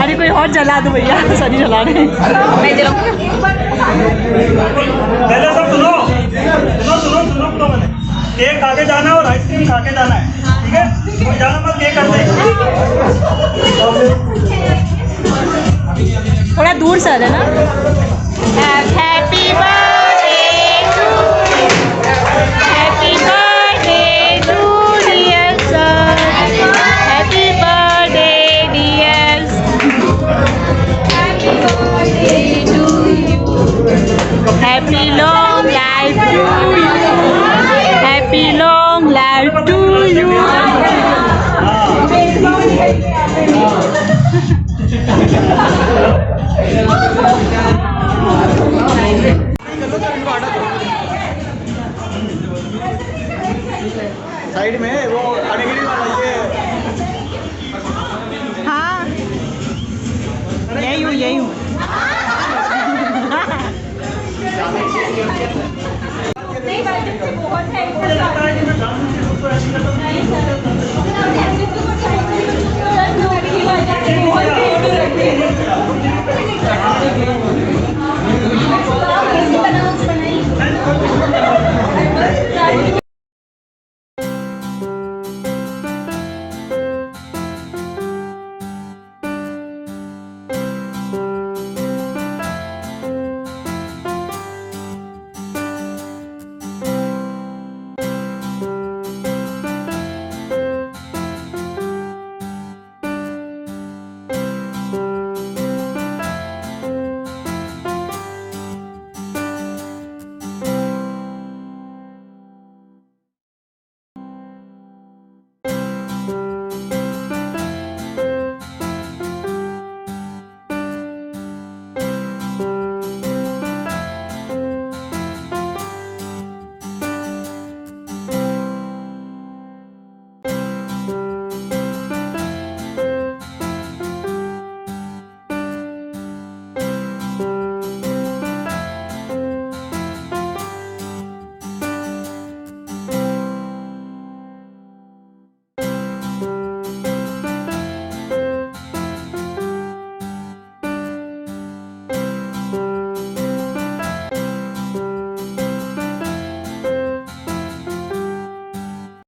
अरे कोई और जला दो भैया, सनी जला रहे। मैं जलाऊं। पहले सब सुनो सुनो सुनो सुनो सुनो मैंने केक खा के जाना है और आइसक्रीम खा के जाना है, ठीक है? कोई जाना मत केक करते। थोड़ा दूर से है ना। Happy birthday to you, happy birthday to dear sir, happy birthday dear, happy birthday to you, happy long life to you, happy long life to you. Side में वो अनेगिरी वाला ये हाँ यही हूँ यही हूँ।